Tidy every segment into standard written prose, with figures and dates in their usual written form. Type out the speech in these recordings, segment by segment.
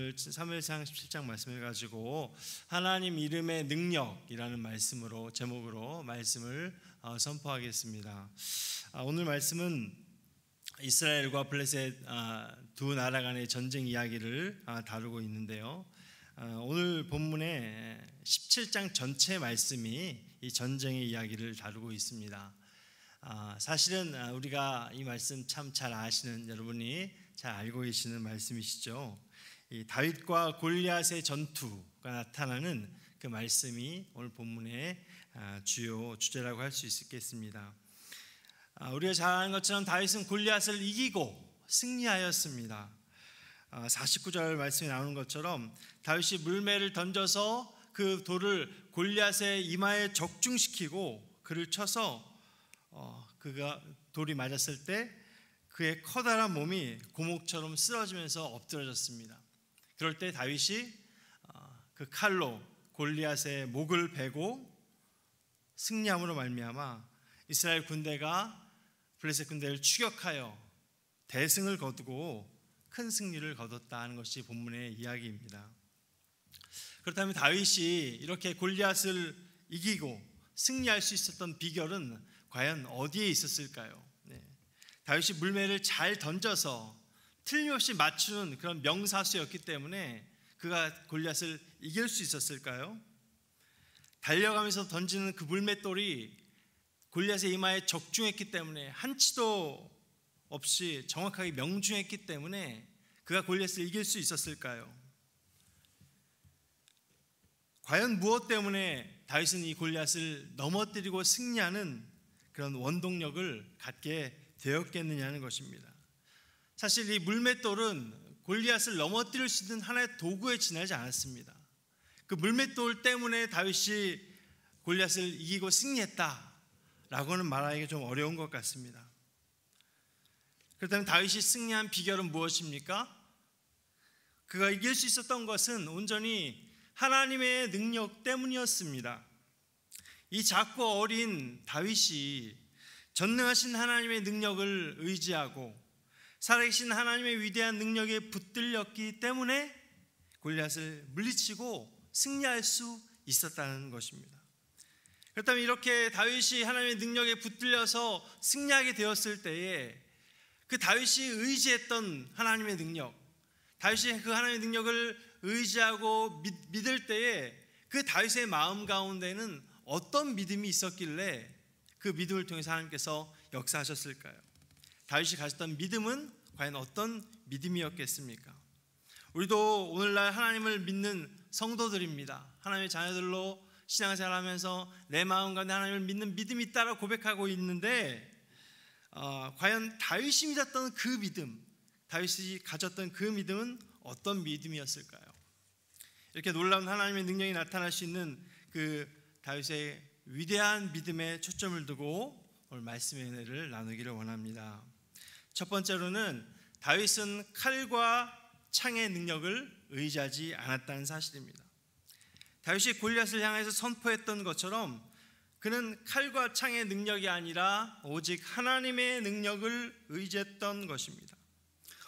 오늘 사무엘상 17장 말씀을 가지고 하나님 이름의 능력이라는 말씀으로 제목으로 말씀을 선포하겠습니다. 오늘 말씀은 이스라엘과 블레셋 두 나라 간의 전쟁 이야기를 다루고 있는데요. 오늘 본문의 17장 전체 말씀이 이 전쟁의 이야기를 다루고 있습니다. 사실은 우리가 이 말씀 참 잘 아시는, 여러분이 잘 알고 계시는 말씀이시죠. 이 다윗과 골리앗의 전투가 나타나는 그 말씀이 오늘 본문의 주요 주제라고 할 수 있겠습니다. 우리가 잘 아는 것처럼 다윗은 골리앗을 이기고 승리하였습니다. 49절 말씀이 나오는 것처럼 다윗이 물매를 던져서 그 돌을 골리앗의 이마에 적중시키고 그를 쳐서 그가 돌이 맞았을 때 그의 커다란 몸이 고목처럼 쓰러지면서 엎드러졌습니다. 그럴 때 다윗이 그 칼로 골리앗의 목을 베고 승리함으로 말미암아 이스라엘 군대가 블레셋 군대를 추격하여 대승을 거두고 큰 승리를 거뒀다 하는 것이 본문의 이야기입니다. 그렇다면 다윗이 이렇게 골리앗을 이기고 승리할 수 있었던 비결은 과연 어디에 있었을까요? 다윗이 물매를 잘 던져서 틀림없이 맞추는 그런 명사수였기 때문에 그가 골리앗을 이길 수 있었을까요? 달려가면서 던지는 그 물맷돌이 골리앗의 이마에 적중했기 때문에 한치도 없이 정확하게 명중했기 때문에 그가 골리앗을 이길 수 있었을까요? 과연 무엇 때문에 다윗은 이 골리앗을 넘어뜨리고 승리하는 그런 원동력을 갖게 되었겠느냐는 것입니다. 사실 이 물맷돌은 골리앗을 넘어뜨릴 수 있는 하나의 도구에 지나지 않았습니다. 그 물맷돌 때문에 다윗이 골리앗을 이기고 승리했다라고는 말하기가 좀 어려운 것 같습니다. 그렇다면 다윗이 승리한 비결은 무엇입니까? 그가 이길 수 있었던 것은 온전히 하나님의 능력 때문이었습니다. 이 작고 어린 다윗이 전능하신 하나님의 능력을 의지하고 살아계신 하나님의 위대한 능력에 붙들렸기 때문에 골리앗을 물리치고 승리할 수 있었다는 것입니다. 그렇다면 이렇게 다윗이 하나님의 능력에 붙들려서 승리하게 되었을 때에 그 다윗이 의지했던 하나님의 능력, 다윗이 그 하나님의 능력을 의지하고 믿을 때에 그 다윗의 마음 가운데는 어떤 믿음이 있었길래 그 믿음을 통해서 하나님께서 역사하셨을까요? 다윗이 가졌던 믿음은 과연 어떤 믿음이었겠습니까? 우리도 오늘날 하나님을 믿는 성도들입니다. 하나님의 자녀들로 신앙생활하면서 내 마음 가운데 하나님을 믿는 믿음이 있다고 고백하고 있는데 과연 다윗이 믿었던 그 믿음, 다윗이 가졌던 그 믿음은 어떤 믿음이었을까요? 이렇게 놀라운 하나님의 능력이 나타날 수 있는 그 다윗의 위대한 믿음에 초점을 두고 오늘 말씀의 은혜를 나누기를 원합니다. 첫 번째로는 다윗은 칼과 창의 능력을 의지하지 않았다는 사실입니다. 다윗이 골리앗을 향해서 선포했던 것처럼 그는 칼과 창의 능력이 아니라 오직 하나님의 능력을 의지했던 것입니다.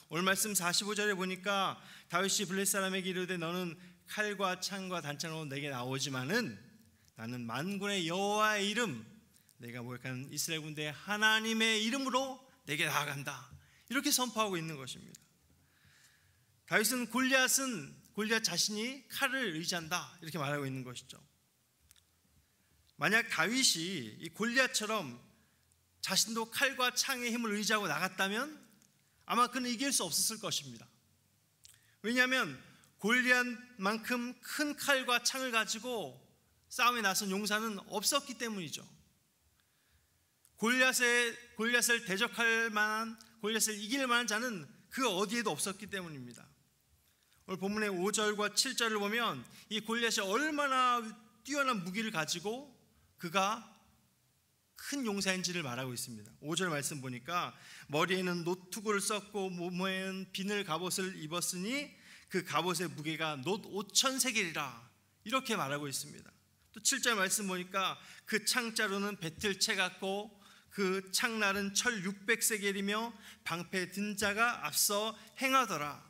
오늘 말씀 45절에 보니까 다윗이 블레셋 사람에게 이르되 너는 칼과 창과 단창으로 내게 나오지만은 나는 만군의 여호와의 이름, 내가 모욕하는 이스라엘 군대의 하나님의 이름으로 내게 나아간다, 이렇게 선포하고 있는 것입니다. 다윗은 골리앗 자신이 칼을 의지한다, 이렇게 말하고 있는 것이죠. 만약 다윗이 이 골리앗처럼 자신도 칼과 창의 힘을 의지하고 나갔다면 아마 그는 이길 수 없었을 것입니다. 왜냐하면 골리앗만큼 큰 칼과 창을 가지고 싸움에 나선 용사는 없었기 때문이죠. 골리앗을 대적할 만한, 골리앗을 이길 만한 자는 그 어디에도 없었기 때문입니다. 오늘 본문의 5절과 7절을 보면 이 골리앗이 얼마나 뛰어난 무기를 가지고 그가 큰 용사인지를 말하고 있습니다. 5절 말씀 보니까 머리에는 노투구를 썼고 몸에는 비늘 갑옷을 입었으니 그 갑옷의 무게가 놋 5,000세겔이라, 이렇게 말하고 있습니다. 또 7절 말씀 보니까 그 창자루는 배틀채 같고 그 창날은 철 600세겔이며 방패 든 자가 앞서 행하더라.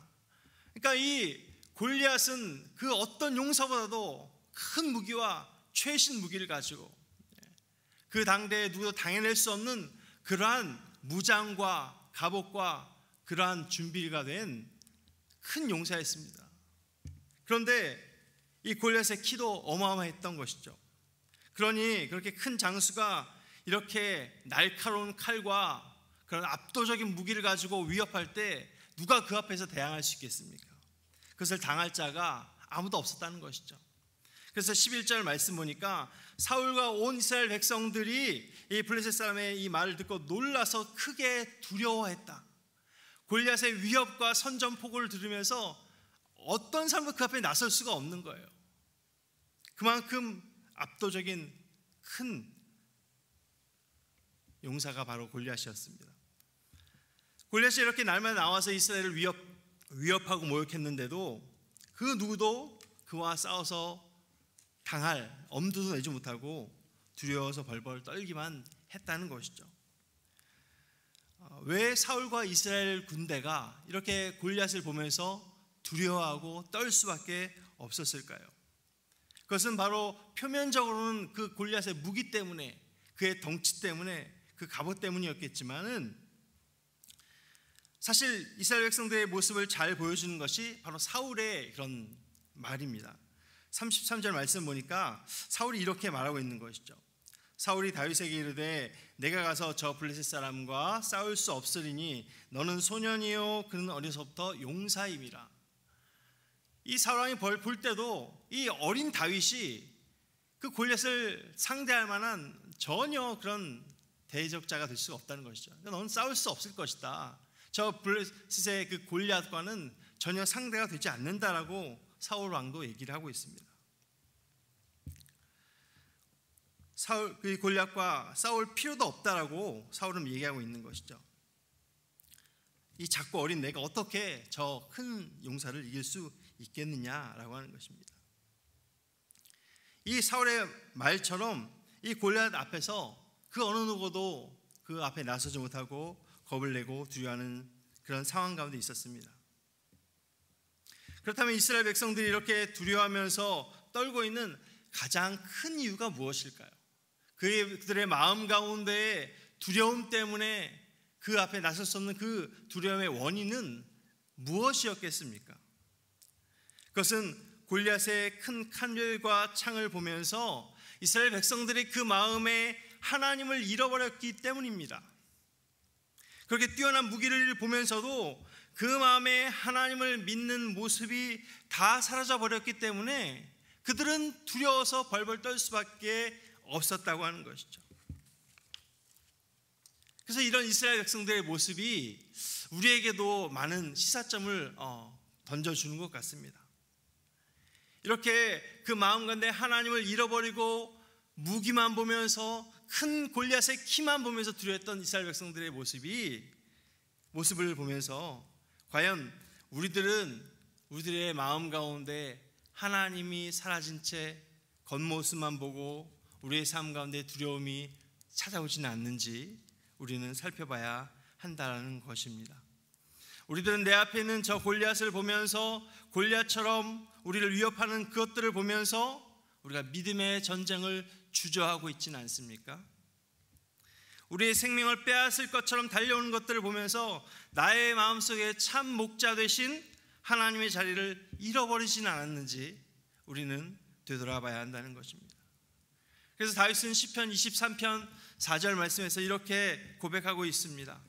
그러니까 이 골리앗은 그 어떤 용사보다도 큰 무기와 최신 무기를 가지고 그 당대에 누구도 당해낼 수 없는 그러한 무장과 갑옷과 그러한 준비가 된 큰 용사였습니다. 그런데 이 골리앗의 키도 어마어마했던 것이죠. 그러니 그렇게 큰 장수가 이렇게 날카로운 칼과 그런 압도적인 무기를 가지고 위협할 때 누가 그 앞에서 대항할 수 있겠습니까? 그것을 당할 자가 아무도 없었다는 것이죠. 그래서 11절 말씀 보니까 사울과 온 이스라엘 백성들이 이 블레셋 사람의 이 말을 듣고 놀라서 크게 두려워했다. 골리앗의 위협과 선전포고를 들으면서 어떤 사람도 그 앞에 나설 수가 없는 거예요. 그만큼 압도적인 큰 용사가 바로 골리앗이었습니다. 골리앗이 이렇게 날마다 나와서 이스라엘을 위협하고 모욕했는데도 그 누구도 그와 싸워서 당할 엄두도 내지 못하고 두려워서 벌벌 떨기만 했다는 것이죠. 왜 사울과 이스라엘 군대가 이렇게 골리앗을 보면서 두려워하고 떨 수밖에 없었을까요? 그것은 바로 표면적으로는 그 골리앗의 무기 때문에, 그의 덩치 때문에, 그 갑옷 때문이었겠지만은 사실 이스라엘 백성들의 모습을 잘 보여주는 것이 바로 사울의 그런 말입니다. 33절 말씀 보니까 사울이 이렇게 말하고 있는 것이죠. 사울이 다윗에게 이르되 내가 가서 저 블레셋 사람과 싸울 수 없으리니 너는 소년이요 그는 어려서부터 용사임이라. 이 사울 왕이 볼 때도 이 어린 다윗이 그 골리앗을 상대할 만한 전혀 그런 대적자가 될 수가 없다는 것이죠. 너는 싸울 수 없을 것이다. 저 블레셋의 그 골리앗과는 전혀 상대가 되지 않는다라고 사울 왕도 얘기를 하고 있습니다. 사울 그 골리앗과 싸울 필요도 없다라고 사울은 얘기하고 있는 것이죠. 이 작고 어린 내가 어떻게 저 큰 용사를 이길 수 있겠느냐라고 하는 것입니다. 이 사울의 말처럼 이 골리앗 앞에서 그 어느 누구도 그 앞에 나서지 못하고 겁을 내고 두려워하는 그런 상황 가운데 있었습니다. 그렇다면 이스라엘 백성들이 이렇게 두려워하면서 떨고 있는 가장 큰 이유가 무엇일까요? 그들의 마음 가운데의 두려움 때문에 그 앞에 나설 수 없는 그 두려움의 원인은 무엇이었겠습니까? 그것은 골리앗의 큰 칼과 창을 보면서 이스라엘 백성들이 그 마음에 하나님을 잃어버렸기 때문입니다. 그렇게 뛰어난 무기를 보면서도 그 마음에 하나님을 믿는 모습이 다 사라져 버렸기 때문에 그들은 두려워서 벌벌 떨 수밖에 없었다고 하는 것이죠. 그래서 이런 이스라엘 백성들의 모습이 우리에게도 많은 시사점을 던져주는 것 같습니다. 이렇게 그 마음 가운데 하나님을 잃어버리고 무기만 보면서 큰 골리앗의 키만 보면서 두려워했던 이스라엘 백성들의 모습을 보면서 과연 우리들의 마음 가운데 하나님이 사라진 채 겉모습만 보고 우리의 삶 가운데 두려움이 찾아오지는 않는지 우리는 살펴봐야 한다는 것입니다. 우리들은 내 앞에 있는 저 골리앗을 보면서 골리앗처럼 우리를 위협하는 그것들을 보면서 우리가 믿음의 전쟁을 주저하고 있지는 않습니까? 우리의 생명을 빼앗을 것처럼 달려오는 것들을 보면서 나의 마음속에 참 목자 되신 하나님의 자리를 잃어버리지는 않았는지 우리는 되돌아봐야 한다는 것입니다. 그래서 다윗은 시편 23편 4절 말씀에서 이렇게 고백하고 있습니다.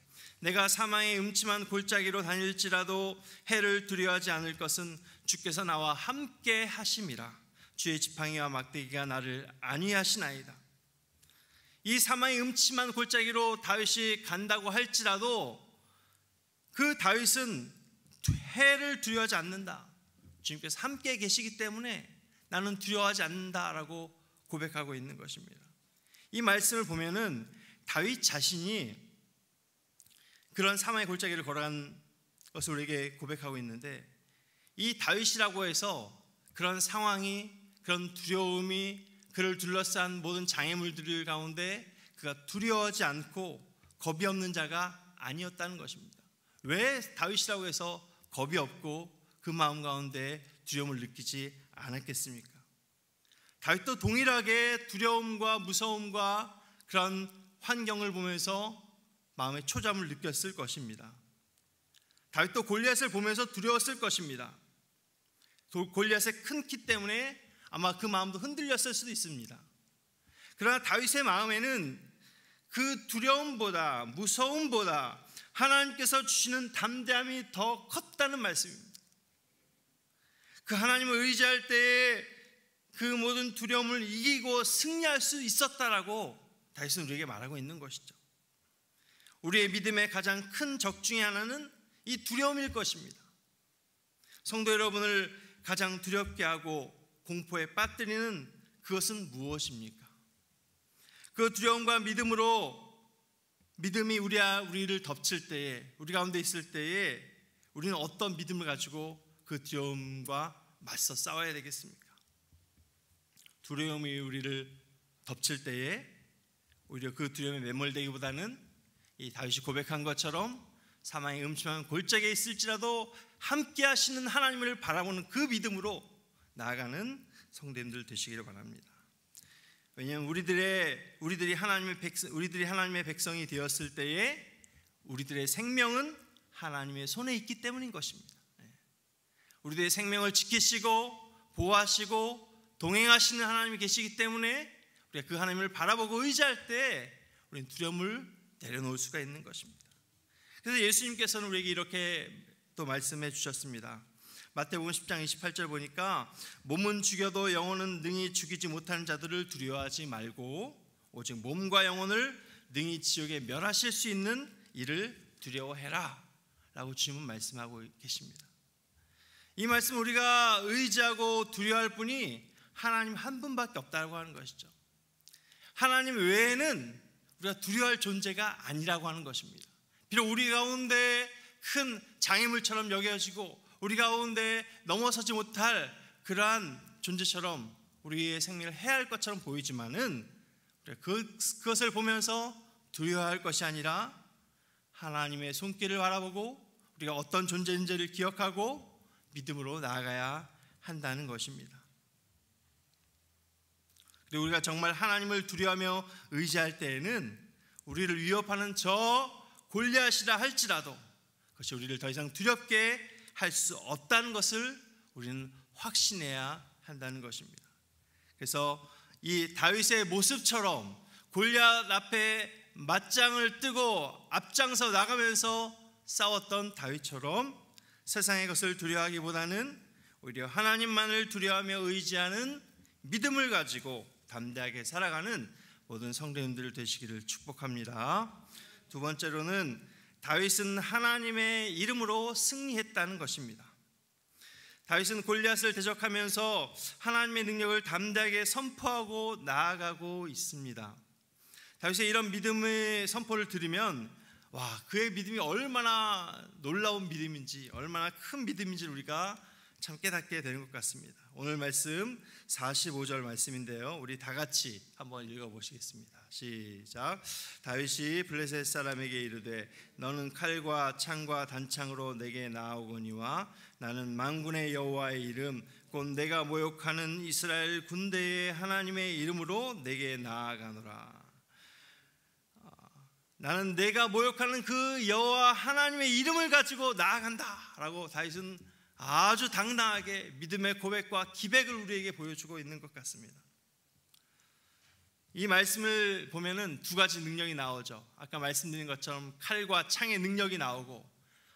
내가 사망의 음침한 골짜기로 다닐지라도 해를 두려워하지 않을 것은 주께서 나와 함께 하심이라. 주의 지팡이와 막대기가 나를 안위하시나이다. 이 사망의 음침한 골짜기로 다윗이 간다고 할지라도 그 다윗은 해를 두려워하지 않는다. 주님께서 함께 계시기 때문에 나는 두려워하지 않는다라고 고백하고 있는 것입니다. 이 말씀을 보면은 다윗 자신이 그런 사망의 골짜기를 걸어간 것을 우리에게 고백하고 있는데 이 다윗이라고 해서 그런 상황이 그런 두려움이 그를 둘러싼 모든 장애물들 가운데 그가 두려워하지 않고 겁이 없는 자가 아니었다는 것입니다. 왜 다윗이라고 해서 겁이 없고 그 마음 가운데 두려움을 느끼지 않았겠습니까? 다윗도 동일하게 두려움과 무서움과 그런 환경을 보면서 마음의 초잠을 느꼈을 것입니다. 다윗도 골리앗을 보면서 두려웠을 것입니다. 골리앗의 큰 키 때문에 아마 그 마음도 흔들렸을 수도 있습니다. 그러나 다윗의 마음에는 그 두려움보다 무서움보다 하나님께서 주시는 담대함이 더 컸다는 말씀입니다. 그 하나님을 의지할 때에 그 모든 두려움을 이기고 승리할 수 있었다라고 다윗은 우리에게 말하고 있는 것이죠. 우리의 믿음의 가장 큰 적 중에 하나는 이 두려움일 것입니다. 성도 여러분을 가장 두렵게 하고 공포에 빠뜨리는 그것은 무엇입니까? 그 두려움과 믿음이 우리를 덮칠 때에, 우리 가운데 있을 때에 우리는 어떤 믿음을 가지고 그 두려움과 맞서 싸워야 되겠습니까? 두려움이 우리를 덮칠 때에 오히려 그 두려움에 매몰되기보다는 이 다윗이 고백한 것처럼 사망의 음침한 골짜기에 있을지라도 함께 하시는 하나님을 바라보는 그 믿음으로 나아가는 성도님들 되시기를 바랍니다. 왜냐하면 우리들이 하나님의 백성이 되었을 때에 우리들의 생명은 하나님의 손에 있기 때문인 것입니다. 우리들의 생명을 지키시고 보호하시고 동행하시는 하나님이 계시기 때문에 우리가 그 하나님을 바라보고 의지할 때 우리는 두려움을 내려놓을 수가 있는 것입니다. 그래서 예수님께서는 우리에게 이렇게 또 말씀해 주셨습니다. 마태복음 10장 28절 보니까 몸은 죽여도 영혼은 능히 죽이지 못하는 자들을 두려워하지 말고 오직 몸과 영혼을 능히 지옥에 멸하실 수 있는 이를 두려워해라 라고 주님은 말씀하고 계십니다. 이 말씀 우리가 의지하고 두려워할 분이 하나님 한 분밖에 없다고 하는 것이죠. 하나님 외에는 우리가 두려워할 존재가 아니라고 하는 것입니다. 비록 우리 가운데 큰 장애물처럼 여겨지고 우리 가운데 넘어서지 못할 그러한 존재처럼 우리의 생명을 해할 것처럼 보이지만은 그것을 보면서 두려워할 것이 아니라 하나님의 손길을 바라보고 우리가 어떤 존재인지를 기억하고 믿음으로 나아가야 한다는 것입니다. 그리고 우리가 정말 하나님을 두려워하며 의지할 때에는 우리를 위협하는 저 골리앗이라 할지라도 그것이 우리를 더 이상 두렵게 할 수 없다는 것을 우리는 확신해야 한다는 것입니다. 그래서 이 다윗의 모습처럼 골리앗 앞에 맞짱을 뜨고 앞장서 나가면서 싸웠던 다윗처럼 세상의 것을 두려워하기보다는 오히려 하나님만을 두려워하며 의지하는 믿음을 가지고 담대하게 살아가는 모든 성도님들 되시기를 축복합니다. 두 번째로는 다윗은 하나님의 이름으로 승리했다는 것입니다. 다윗은 골리앗을 대적하면서 하나님의 능력을 담대하게 선포하고 나아가고 있습니다. 다윗의 이런 믿음의 선포를 들으면 그의 믿음이 얼마나 놀라운 믿음인지 얼마나 큰 믿음인지 우리가 참 깨닫게 되는 것 같습니다. 오늘 말씀 45절 말씀인데요, 우리 다 같이 한번 읽어보시겠습니다. 시작. 다윗이 블레셋 사람에게 이르되 너는 칼과 창과 단창으로 내게 나아오거니와 나는 만군의 여호와의 이름 곧 내가 모욕하는 이스라엘 군대의 하나님의 이름으로 내게 나아가노라. 나는 내가 모욕하는 그 여호와 하나님의 이름을 가지고 나아간다 라고 다윗은 아주 당당하게 믿음의 고백과 기백을 우리에게 보여주고 있는 것 같습니다. 이 말씀을 보면은 두 가지 능력이 나오죠. 아까 말씀드린 것처럼 칼과 창의 능력이 나오고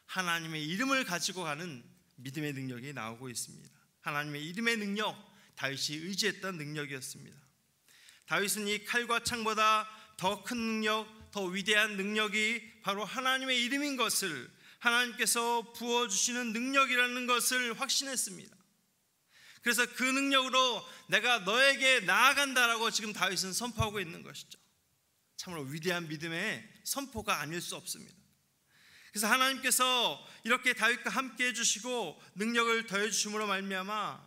하나님의 이름을 가지고 가는 믿음의 능력이 나오고 있습니다. 하나님의 이름의 능력, 다윗이 의지했던 능력이었습니다. 다윗은 이 칼과 창보다 더 큰 능력, 더 위대한 능력이 바로 하나님의 이름인 것을, 하나님께서 부어주시는 능력이라는 것을 확신했습니다. 그래서 그 능력으로 내가 너에게 나아간다라고 지금 다윗은 선포하고 있는 것이죠. 참으로 위대한 믿음의 선포가 아닐 수 없습니다. 그래서 하나님께서 이렇게 다윗과 함께 해주시고 능력을 더해주심으로 말미암아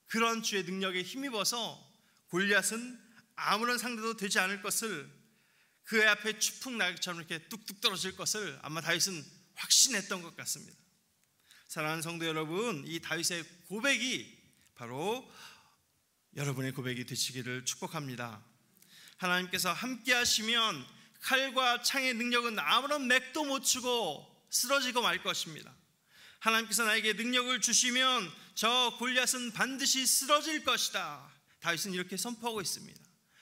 그런 주의 능력에 힘입어서 골리앗은 아무런 상대도 되지 않을 것을, 그의 앞에 추풍 낙엽처럼 이렇게 뚝뚝 떨어질 것을 아마 다윗은 확신했던 것 같습니다. 사랑하는 성도 여러분, 이 다윗의 고백이 바로 여러분의 고백이 되시기를 축복합니다. 하나님께서 함께 하시면 칼과 창의 능력은 아무런 맥도 못 추고 쓰러지고 말 것입니다. 하나님께서 나에게 능력을 주시면 저 골리앗은 반드시 쓰러질 것이다. 다윗은 이렇게 선포하고 있습니다.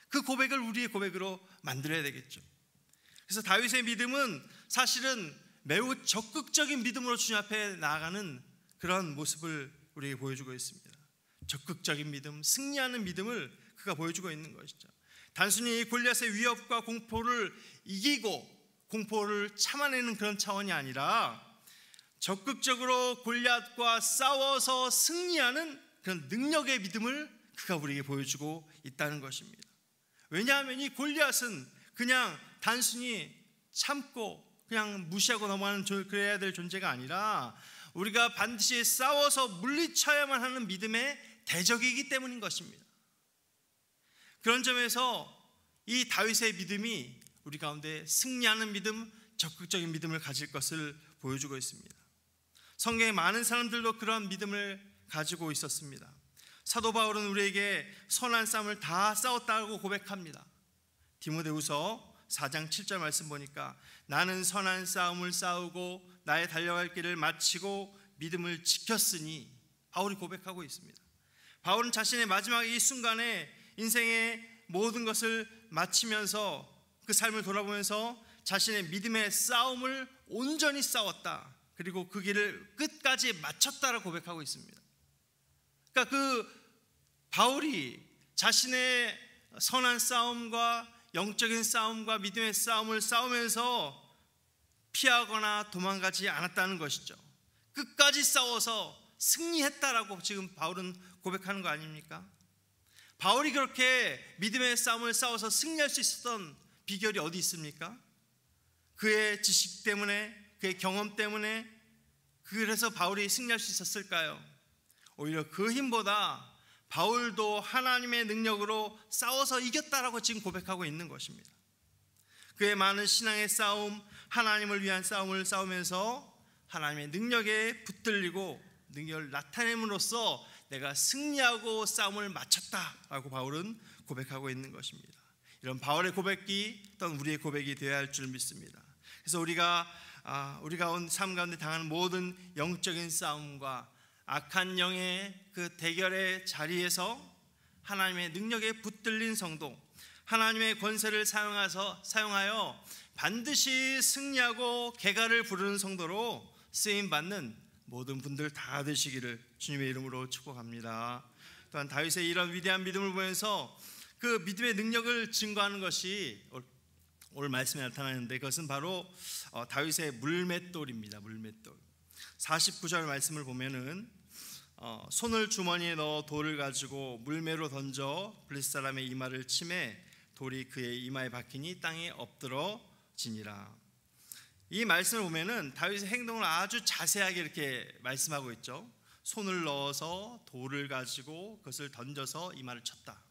그 고백을 우리의 고백으로 만들어야 되겠죠. 그래서 다윗의 믿음은 사실은 매우 적극적인 믿음으로 주님 앞에 나아가는 그런 모습을 우리에게 보여주고 있습니다. 적극적인 믿음, 승리하는 믿음을 그가 보여주고 있는 것이죠. 단순히 골리앗의 위협과 공포를 이기고 공포를 참아내는 그런 차원이 아니라 적극적으로 골리앗과 싸워서 승리하는 그런 능력의 믿음을 그가 우리에게 보여주고 있다는 것입니다. 왜냐하면 이 골리앗은 그냥 단순히 참고 그냥 무시하고 넘어가는 그래야 될 존재가 아니라 우리가 반드시 싸워서 물리쳐야만 하는 믿음의 대적이기 때문인 것입니다. 그런 점에서 이 다윗의 믿음이 우리 가운데 승리하는 믿음, 적극적인 믿음을 가질 것을 보여주고 있습니다. 성경에 많은 사람들도 그런 믿음을 가지고 있었습니다. 사도 바울은 우리에게 선한 싸움을 다 싸웠다고 고백합니다. 디모데후서 4장 7절 말씀 보니까 나는 선한 싸움을 싸우고 나의 달려갈 길을 마치고 믿음을 지켰으니 바울이 고백하고 있습니다. 바울은 자신의 마지막 이 순간에 인생의 모든 것을 마치면서 그 삶을 돌아보면서 자신의 믿음의 싸움을 온전히 싸웠다. 그리고 그 길을 끝까지 마쳤다라고 고백하고 있습니다. 그러니까 그 바울이 자신의 선한 싸움과 영적인 싸움과 믿음의 싸움을 싸우면서 피하거나 도망가지 않았다는 것이죠. 끝까지 싸워서 승리했다라고 지금 바울은 고백하는 거 아닙니까? 바울이 그렇게 믿음의 싸움을 싸워서 승리할 수 있었던 비결이 어디 있습니까? 그의 지식 때문에, 그의 경험 때문에, 그래서 바울이 승리할 수 있었을까요? 오히려 그 힘보다 바울도 하나님의 능력으로 싸워서 이겼다라고 지금 고백하고 있는 것입니다. 그의 많은 신앙의 싸움, 하나님을 위한 싸움을 싸우면서 하나님의 능력에 붙들리고 능력을 나타냄으로써 내가 승리하고 싸움을 마쳤다라고 바울은 고백하고 있는 것입니다. 이런 바울의 고백이 또한 우리의 고백이 되어야 할 줄 믿습니다. 그래서 우리가 삶 가운데 당하는 모든 영적인 싸움과 악한 영의 그 대결의 자리에서 하나님의 능력에 붙들린 성도, 하나님의 권세를 사용하여 반드시 승리하고 개가를 부르는 성도로 쓰임받는 모든 분들 다 되시기를 주님의 이름으로 축복합니다. 또한 다윗의 이런 위대한 믿음을 보면서 그 믿음의 능력을 증거하는 것이 오늘 말씀에 나타나는데 그것은 바로 다윗의 물맷돌입니다. 물맷돌. 49절 말씀을 보면은 손을 주머니에 넣어 돌을 가지고 물매로 던져 블레셋 사람의 이마를 치매 돌이 그의 이마에 박히니 땅에 엎드러지니라. 이 말씀을 보면은 다윗의 행동을 아주 자세하게 이렇게 말씀하고 있죠. 손을 넣어서 돌을 가지고 그것을 던져서 이마를 쳤다.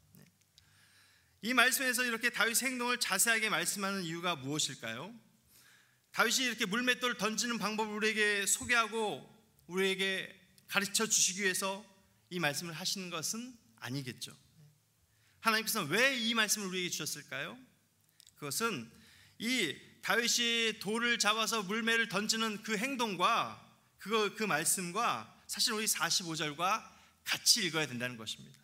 이 말씀에서 이렇게 다윗의 행동을 자세하게 말씀하는 이유가 무엇일까요? 다윗이 이렇게 물맷돌을 던지는 방법을 우리에게 소개하고 우리에게 가르쳐 주시기 위해서 이 말씀을 하시는 것은 아니겠죠. 하나님께서는 왜 이 말씀을 우리에게 주셨을까요? 그것은 이 다윗이 돌을 잡아서 물매를 던지는 그 행동과 그 말씀과 사실 우리 45절과 같이 읽어야 된다는 것입니다.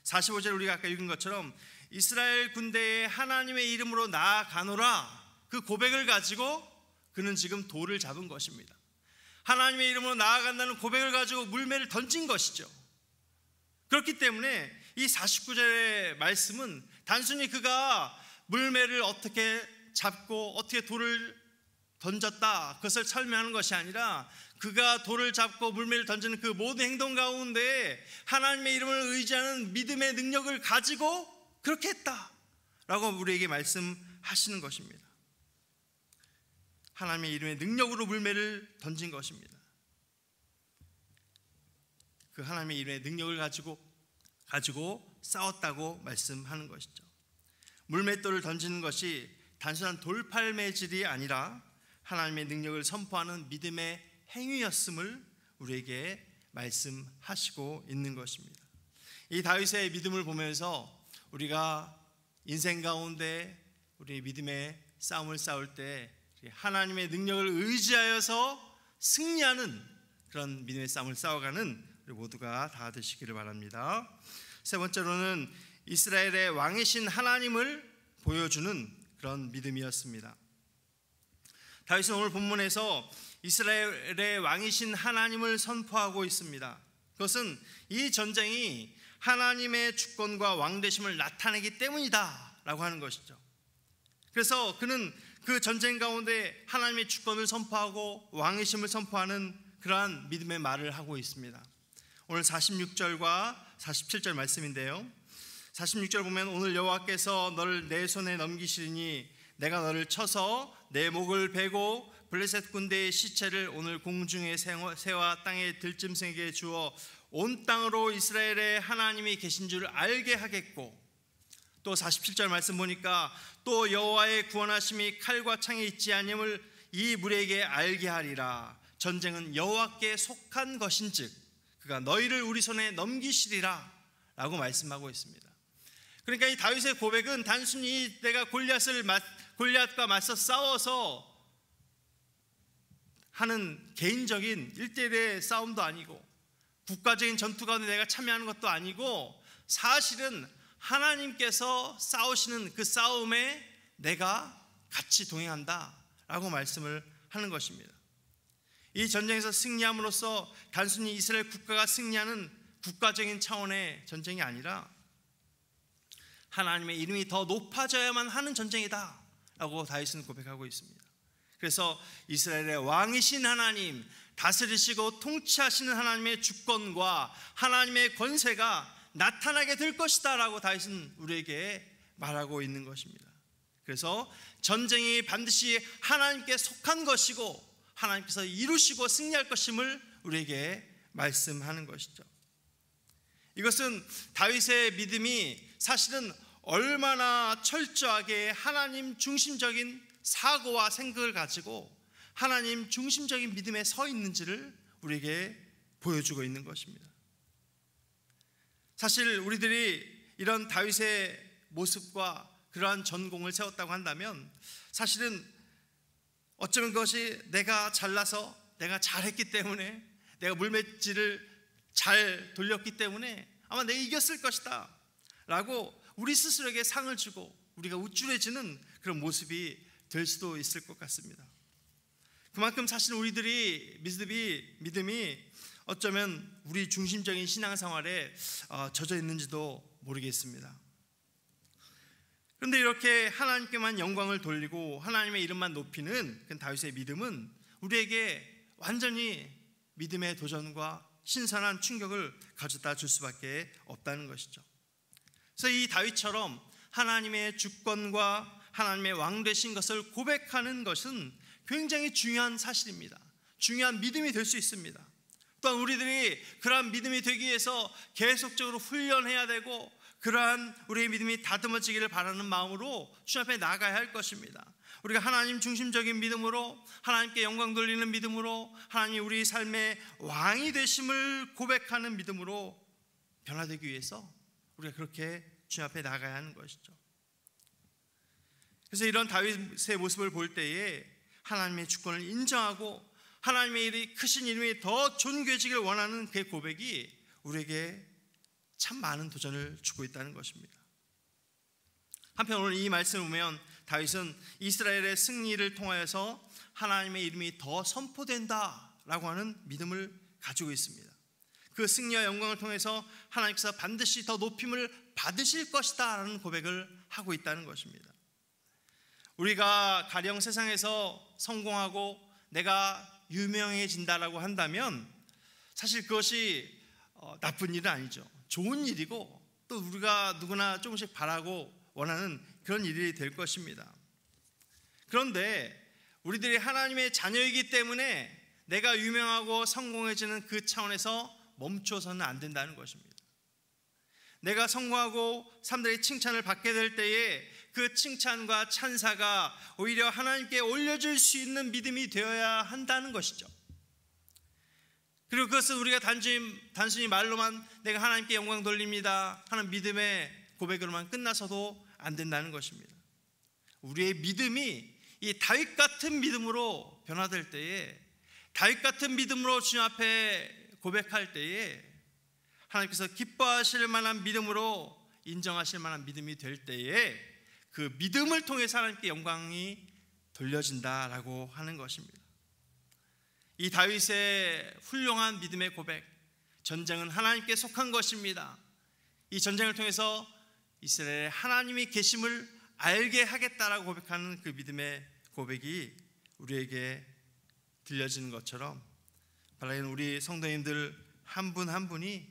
45절 우리가 아까 읽은 것처럼 이스라엘 군대에 하나님의 이름으로 나아가노라 그 고백을 가지고 그는 지금 돌을 잡은 것입니다. 하나님의 이름으로 나아간다는 고백을 가지고 물매를 던진 것이죠. 그렇기 때문에 이 49절의 말씀은 단순히 그가 물매를 어떻게 잡고 어떻게 돌을 던졌다 그것을 설명하는 것이 아니라 그가 돌을 잡고 물매를 던지는 그 모든 행동 가운데 하나님의 이름을 의지하는 믿음의 능력을 가지고 그렇게 했다라고 우리에게 말씀하시는 것입니다. 하나님의 이름의 능력으로 물매를 던진 것입니다. 그 하나님의 이름의 능력을 가지고 싸웠다고 말씀하는 것이죠. 물맷돌을 던지는 것이 단순한 돌팔매질이 아니라 하나님의 능력을 선포하는 믿음의 행위였음을 우리에게 말씀하시고 있는 것입니다. 이 다윗의 믿음을 보면서 우리가 인생 가운데 우리 믿음의 싸움을 싸울 때 하나님의 능력을 의지하여서 승리하는 그런 믿음의 싸움을 싸워가는 우리 모두가 다 되시기를 바랍니다. 세 번째로는 이스라엘의 왕이신 하나님을 보여주는 그런 믿음이었습니다. 다윗은 오늘 본문에서 이스라엘의 왕이신 하나님을 선포하고 있습니다. 그것은 이 전쟁이 하나님의 주권과 왕되심을 나타내기 때문이다 라고 하는 것이죠. 그래서 그는 그 전쟁 가운데 하나님의 주권을 선포하고 왕이심을 선포하는 그러한 믿음의 말을 하고 있습니다. 오늘 46절과 47절 말씀인데요, 46절 보면 오늘 여호와께서 너를 내 손에 넘기시리니 내가 너를 쳐서 내 목을 베고 블레셋 군대의 시체를 오늘 공중의 새와 땅의 들짐승에게 주어 온 땅으로 이스라엘의 하나님이 계신 줄 알게 하겠고, 또 47절 말씀 보니까 또 여호와의 구원하심이 칼과 창에 있지 아니함을 이 무리에게 알게 하리라. 전쟁은 여호와께 속한 것인즉 그가 너희를 우리 손에 넘기시리라 라고 말씀하고 있습니다. 그러니까 이 다윗의 고백은 단순히 내가 골리앗과 맞서 싸워서 하는 개인적인 1대1의 싸움도 아니고 국가적인 전투 가운데 내가 참여하는 것도 아니고, 사실은 하나님께서 싸우시는 그 싸움에 내가 같이 동행한다 라고 말씀을 하는 것입니다. 이 전쟁에서 승리함으로써 단순히 이스라엘 국가가 승리하는 국가적인 차원의 전쟁이 아니라 하나님의 이름이 더 높아져야만 하는 전쟁이다 라고 다윗은 고백하고 있습니다. 그래서 이스라엘의 왕이신 하나님, 다스리시고 통치하시는 하나님의 주권과 하나님의 권세가 나타나게 될 것이다 라고 다윗은 우리에게 말하고 있는 것입니다. 그래서 전쟁이 반드시 하나님께 속한 것이고 하나님께서 이루시고 승리할 것임을 우리에게 말씀하는 것이죠. 이것은 다윗의 믿음이 사실은 얼마나 철저하게 하나님 중심적인 사고와 생각을 가지고 하나님 중심적인 믿음에 서 있는지를 우리에게 보여주고 있는 것입니다. 사실 우리들이 이런 다윗의 모습과 그러한 전공을 세웠다고 한다면 사실은 어쩌면 그것이 내가 잘나서 내가 잘했기 때문에, 내가 물맷질을 잘 돌렸기 때문에 아마 내가 이겼을 것이다 라고 우리 스스로에게 상을 주고 우리가 우쭐해지는 그런 모습이 될 수도 있을 것 같습니다. 그만큼 사실 우리들이 믿음이 어쩌면 우리 중심적인 신앙생활에 젖어 있는지도 모르겠습니다. 그런데 이렇게 하나님께만 영광을 돌리고 하나님의 이름만 높이는 그 다윗의 믿음은 우리에게 완전히 믿음의 도전과 신선한 충격을 가져다 줄 수밖에 없다는 것이죠. 그래서 이 다윗처럼 하나님의 주권과 하나님의 왕 되신 것을 고백하는 것은 굉장히 중요한 사실입니다. 중요한 믿음이 될 수 있습니다. 또한 우리들이 그러한 믿음이 되기 위해서 계속적으로 훈련해야 되고 그러한 우리의 믿음이 다듬어지기를 바라는 마음으로 주님 앞에 나가야 할 것입니다. 우리가 하나님 중심적인 믿음으로, 하나님께 영광 돌리는 믿음으로, 하나님이 우리 삶의 왕이 되심을 고백하는 믿음으로 변화되기 위해서 우리가 그렇게 주님 앞에 나가야 하는 것이죠. 그래서 이런 다윗의 모습을 볼 때에 하나님의 주권을 인정하고 하나님의 크신 이름이 더 존귀해지길 원하는 그 고백이 우리에게 참 많은 도전을 주고 있다는 것입니다. 한편 오늘 이 말씀을 보면 다윗은 이스라엘의 승리를 통하여서 하나님의 이름이 더 선포된다라고 하는 믿음을 가지고 있습니다. 그 승리와 영광을 통해서 하나님께서 반드시 더 높임을 받으실 것이다 라는 고백을 하고 있다는 것입니다. 우리가 가령 세상에서 성공하고 내가 유명해진다라고 한다면 사실 그것이 나쁜 일은 아니죠. 좋은 일이고 또 우리가 누구나 조금씩 바라고 원하는 그런 일이 될 것입니다. 그런데 우리들이 하나님의 자녀이기 때문에 내가 유명하고 성공해지는 그 차원에서 멈춰서는 안 된다는 것입니다. 내가 성공하고 사람들의 칭찬을 받게 될 때에 그 칭찬과 찬사가 오히려 하나님께 올려줄 수 있는 믿음이 되어야 한다는 것이죠. 그리고 그것은 우리가 단순히 말로만 내가 하나님께 영광 돌립니다 하는 믿음의 고백으로만 끝나서도 안 된다는 것입니다. 우리의 믿음이 이 다윗 같은 믿음으로 변화될 때에, 다윗 같은 믿음으로 주님 앞에 고백할 때에 하나님께서 기뻐하실 만한 믿음으로 인정하실 만한 믿음이 될 때에 그 믿음을 통해서 하나님께 영광이 돌려진다라고 하는 것입니다. 이 다윗의 훌륭한 믿음의 고백, 전쟁은 하나님께 속한 것입니다. 이 전쟁을 통해서 이스라엘에 하나님이 계심을 알게 하겠다라고 고백하는 그 믿음의 고백이 우리에게 들려지는 것처럼 바라는 우리 성도님들 한 분 한 분이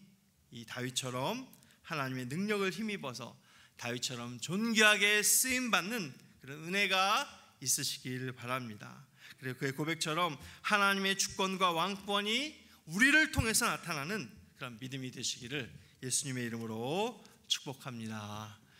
이 다윗처럼 하나님의 능력을 힘입어서 다윗처럼 존귀하게 쓰임받는 그런 은혜가 있으시길 바랍니다. 그리고 그의 고백처럼 하나님의 주권과 왕권이 우리를 통해서 나타나는 그런 믿음이 되시기를 예수님의 이름으로 축복합니다.